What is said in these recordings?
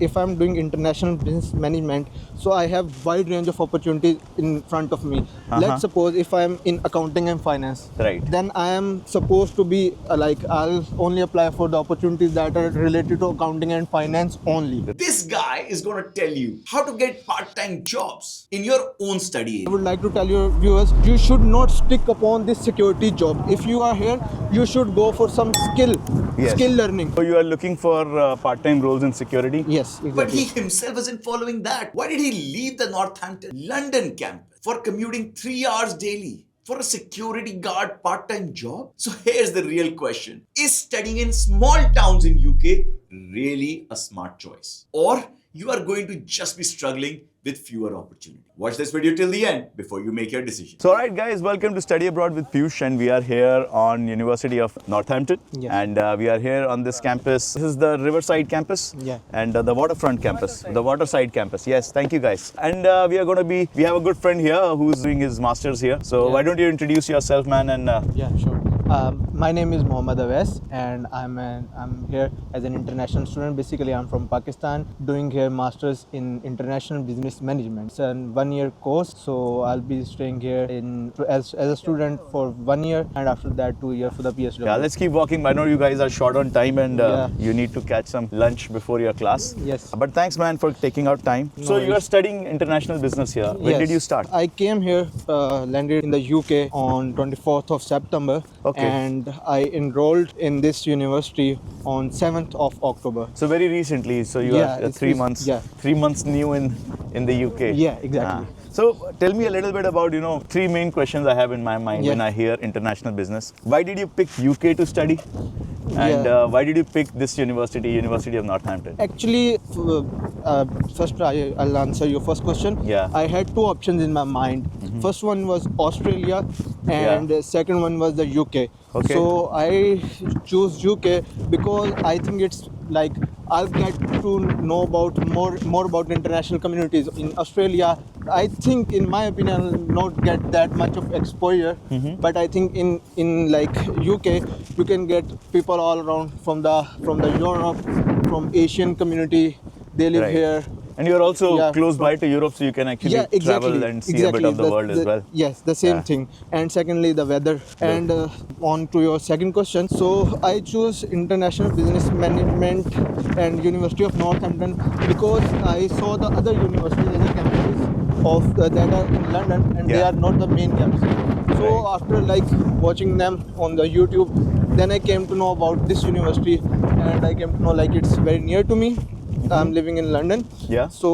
if I'm doing international business management, so I have wide range of opportunities in front of me. Let's suppose if I'm in accounting and finance, Right. then I am supposed to be I'll only apply for the opportunities that are related to accounting and finance only. This guy is going to tell you how to get part-time jobs in your own study I area. would like to tell your viewers, you should not stick upon this security job. If you are here, you should go for some skill learning. So you are looking for part-time roles in security? Yes, exactly. But he himself isn't following that. Why did he leave the Northampton, London campus for commuting 3 hours daily for a security guard part-time job? So here's the real question. Is studying in small towns in UK really a smart choice? Or you are going to just be struggling with fewer opportunities? Watch this video till the end before you make your decision. So alright guys, welcome to Study Abroad with Piyush, and we are here on University of Northampton. Yes. And we are here on this campus. This is the Riverside campus. Yeah. And the Waterfront campus, the Waterside campus. Yes, thank you guys. And we have a good friend here who's doing his masters here. So Yeah. why don't you introduce yourself, man? And Yeah, sure. My name is Mohammad Awais, and I'm here as an international student. Basically, I'm from Pakistan, doing here masters in international business management. It's a 1-year course, so I'll be staying here as a student for 1 year, and after that 2 years for the PhD. yeah, let's keep walking. I know you guys are short on time, and Yeah. you need to catch some lunch before your class. Yes. But thanks, man, for taking out time. No So you are worries. studying international business here. When Yes. did you start? I came here, landed in the UK on 24th of September, Okay. and I enrolled in this university on 7th of October. So very recently, so you Yeah, are it's 3 months, yeah. 3 months new in the UK. Yeah, exactly. So tell me a little bit about, three main questions I have in my mind when Yeah. I hear international business. Why did you pick UK to study? And Yeah. why did you pick this university, University of Northampton? Actually, first I'll answer your first question. Yeah. I had two options in my mind. First one was Australia, and the second one was the UK. Okay. So I choose UK because I think it's like I'll get to know about more about international communities. In Australia, I think, in my opinion, I'll not get that much of exposure. But I think in like UK, you can get people all around from the Europe, from Asian community. They live Right. here. And you're also Yeah. close by to Europe, so you can actually Yeah, exactly. travel and see a bit of the world as well. Yes, the same Yeah. thing. And secondly, the weather. And on to your second question. So I choose International Business Management and University of Northampton because I saw the other universities and the campuses of that are in London, and they Yeah. are not the main campuses. So Right. after watching them on the YouTube, then I came to know about this university, and I came to know it's very near to me. I'm living in London. Yeah. So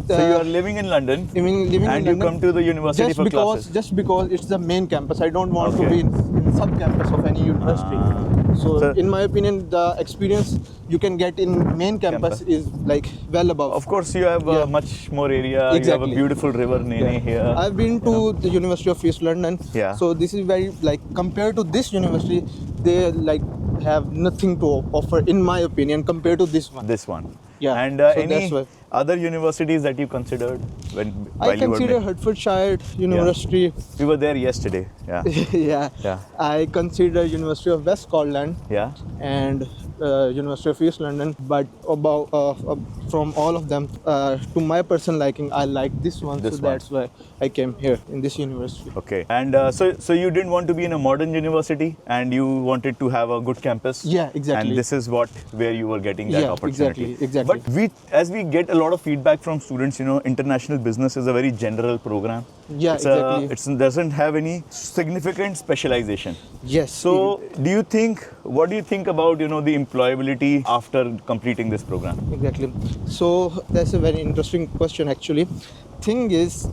So you are living in London, living and in you London come to the university for classes. just because it's the main campus. I don't want to Okay. be in sub campus of any university. So So- in my opinion, the experience you can get in main campus is well above. Of course, you have Yeah. much more area. You have a Exactly. beautiful river Nene Yeah. here. I've been to the University of East London. Yeah. So this is very compared to this university, they have nothing to offer, in my opinion, compared to this one. This one. Yeah, And so any that's why. other universities that you considered while I you were consider making- Hertfordshire University. We were there yesterday. Yeah. Yeah. Yeah. I consider University of West Scotland Yeah. and University of East London, but from all of them, to my personal liking, I like this one. This so one. that's why I came here in this university. Okay. And so you didn't want to be in a modern university, and you wanted to have a good campus. Yeah, exactly. And this is where you were getting that Yeah, opportunity. exactly. But as we get a lot of feedback from students, international business is a very general program. Yeah, exactly. It doesn't have any significant specialization. Yes. So, what do you think about, the employability after completing this program? Exactly. So that's a very interesting question, actually. Thing is,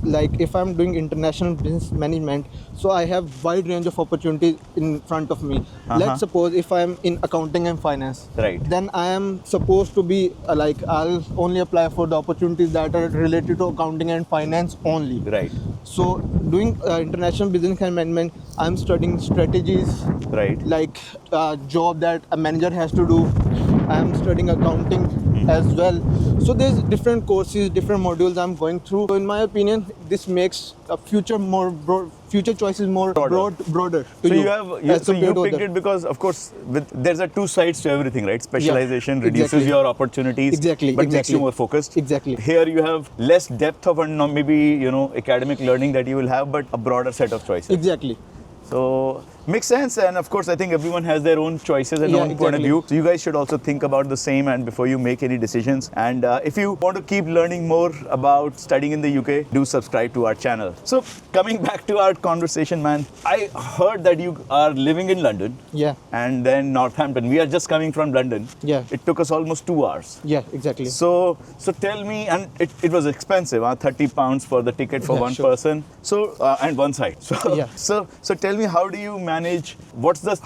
if I'm doing international business management, so I have wide range of opportunities in front of me. Let's suppose if I'm in accounting and finance, Right. then I am supposed to be I'll only apply for the opportunities that are related to accounting and finance only. Right. So doing international business management, I'm studying strategies, Right. like a job that a manager has to do. I'm studying accounting as well. So there's different courses, different modules I'm going through. So in my opinion, this makes a future more future choice is more broader to So you. you have as so you compared to picked other. it because, of course, there's a two sides to everything, right? Specialization reduces exactly. your opportunities, Exactly, but makes you exactly. more focused. Exactly. Here you have less depth of and maybe academic learning that you will have, but a broader set of choices. Exactly. So makes sense, and of course I think everyone has their own choices and Yeah, own point of exactly. view. So you guys should also think about the same and before you make any decisions. And if you want to keep learning more about studying in the UK, do subscribe to our channel. So coming back to our conversation, man, I heard that you are living in London. Yeah. And then Northampton. We are just coming from London. Yeah. It took us almost 2 hours. Yeah, exactly. So tell me, and it was expensive, £30 for the ticket for Yeah, one sure. person. So and one side. So Yeah. so tell me, how do you manage?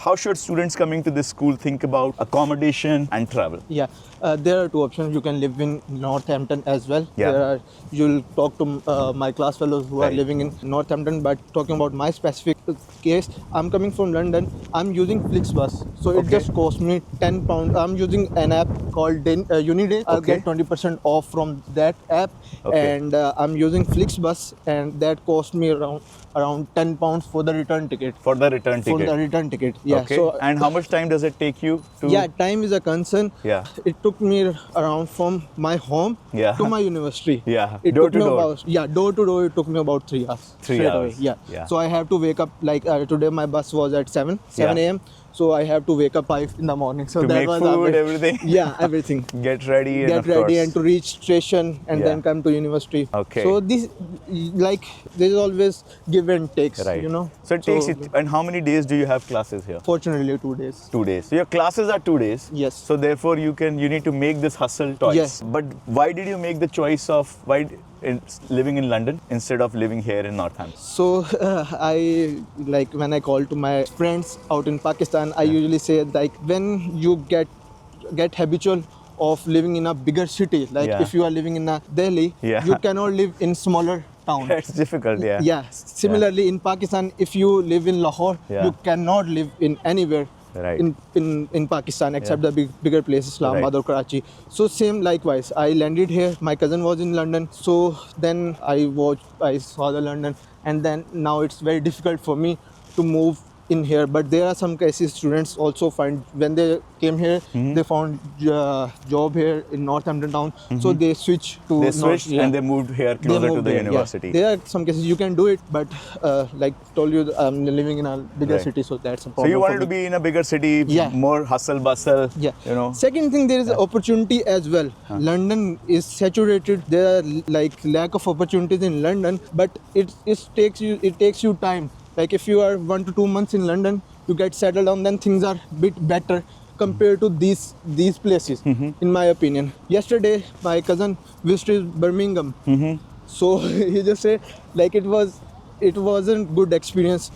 How should students coming to this school think about accommodation and travel? Yeah, there are two options. You can live in Northampton as well. Yeah. You'll talk to my class fellows who are Right. living in Northampton. But talking about my specific case, I'm coming from London. I'm using Flixbus, so it Okay. just cost me £10. I'm using an app called Uniday. I'll Okay. get 20% off from that app, Okay. and I'm using Flixbus, and that cost me around £10 for the return ticket. For the return For ticket. the return ticket, yeah. Okay. So And how much time does it take you to? yeah, time is a concern. Yeah. It took me around from my home Yeah. to my university. Yeah. It Door took to me door. about door to door. It took me about 3 hours. 3 straight hours. away. Yeah. Yeah. So I have to wake up like today. My bus was at 7 Yeah. a.m. So I have to wake up 5 in the morning. So To that make was food, everything. Yeah, everything. Get ready. and Get of ready course. and to reach station and Yeah. then come to university. Okay. So this like there's always give and takes. Right. You know. So it takes it. And how many days do you have classes here? Fortunately, 2 days. 2 days. So your classes are 2 days. Yes. So therefore you need to make this hustle choice. Yes. But why did you make the choice of living in London instead of living here in Northampton? So I like when I call to my friends out in Pakistan, I usually say like when you get habitual of living in a bigger city, like Yeah. if you are living in a Delhi, Yeah. you cannot live in smaller town. It's difficult, yeah. Yeah. Similarly, in Pakistan, if you live in Lahore, Yeah. you cannot live in anywhere. Right. In Pakistan, except Yeah. the bigger places, Islamabad Right. or Karachi. So same likewise. I landed here. My cousin was in London. So then I saw the London, and then now it's very difficult for me to move in here. But there are some cases students also find when they came here, they found job here in Northampton town. So they switch to They switched and they moved here they closer to moved the there, yeah. university. There are some cases you can do it, but like told you, I'm living in a bigger Right. city, so that's a So problem. you for wanted to me. be in a bigger city, Yeah. more hustle bustle, Yeah. Second thing, there is opportunity as well. London is saturated. There are like lack of opportunities in London, but it takes you time. Like if you are 1 to 2 months in London, you get settled down, then things are bit better compared to these places, in my opinion. Yesterday, my cousin visited Birmingham. So he just said like it wasn't good experience.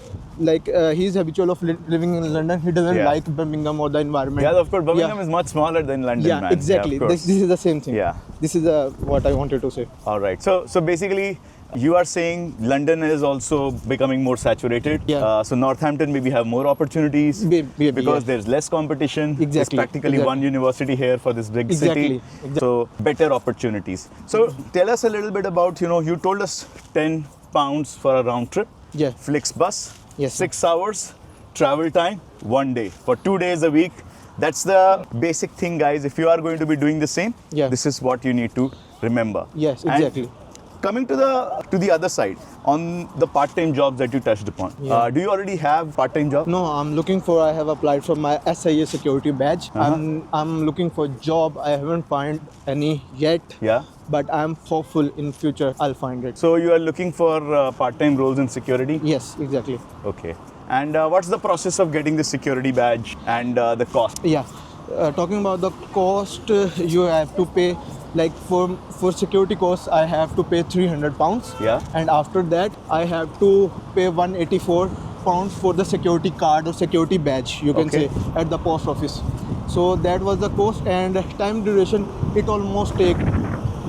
Like he's habitual of living in London. He doesn't Yeah. like Birmingham or the environment. Yeah, of course, Birmingham is much smaller than London, Yeah, man. exactly. Yeah, of course. This is the same thing. Yeah. This is what I wanted to say. All right. So basically, you are saying London is also becoming more saturated. Yeah. So Northampton maybe have more opportunities Maybe, because yeah. there's less competition. There's Exactly, practically exactly. one university here for this big Exactly, city. exactly. So better opportunities. So tell us a little bit about, you told us £10 for a round trip. Yeah. Flixbus. Yes, sir. 6 hours travel time, 1 day for 2 days a week. That's the basic thing, guys. If you are going to be doing the same, Yeah. this is what you need to remember. Yes, And exactly. coming to the other side, on the part-time jobs that you touched upon, Yeah. do you already have part-time job? No, I have applied for my SIA security badge. I'm looking for job. I haven't found any yet. Yeah. But I'm hopeful in future I'll find it. So you are looking for part-time roles in security? Yes, exactly. Okay. And what's the process of getting the security badge and the cost? Yeah. Talking about the cost, you have to pay like for security costs. I have to pay £300. Yeah. And after that, I have to pay £184 for the security card or security badge, you can Okay. say, at the post office. So that was the cost, and time duration. It almost take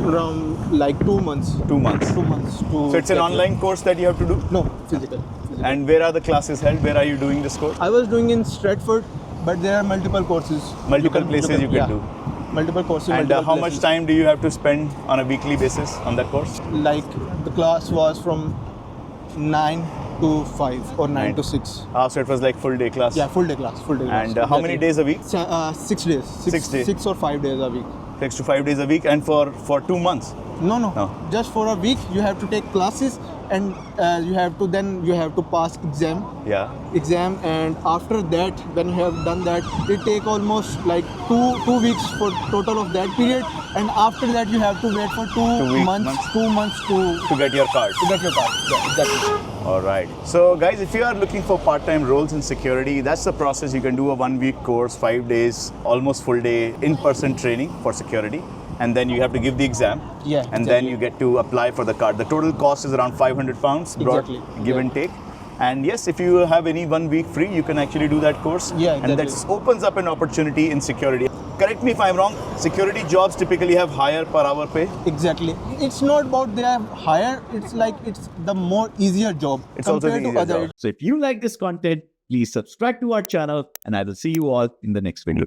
around like 2 months. 2 months. 2 months to. So it's an get online course that you have to do? No, physical. And where are the classes held? Where are you doing this course? I was doing in Stratford, but there are multiple courses. Multiple places you can yeah. do. Multiple courses. And multiple how much places. time do you have to spend on a weekly basis on that course? Like the class was from 9 to 5 or 9 to 6. So it was like full day class. Yeah, full day class. Full day class. And how many exactly. days a week? 6 days. 6 days. 6 or 5 days a week. 6 to 5 days a week, and for 2 months. No. No. Just for a week, you have to take classes, and you have to pass Yeah. exam, and after that, when you have done that, it take almost like two weeks for total of that period, and after that you have to wait for 2 months To get your card. to get your card. Yeah, exactly. All right. So, guys, if you are looking for part-time roles in security, that's the process. You can do a 1-week course, 5 days, almost full day in-person training for security, and then you have to give the exam. Yeah, And then you get to apply for the card. The total cost is around £500, Exactly. give Yeah. and take. And yes, if you have any 1 week free, you can actually do that course. Yeah, And that exactly. opens up an opportunity in security. Correct me if I'm wrong. Security jobs typically have higher per hour pay. Exactly. It's not about they are higher. It's like it's the more easier job It's also compared the to easier other. job. So if you like this content, please subscribe to our channel and I will see you all in the next video.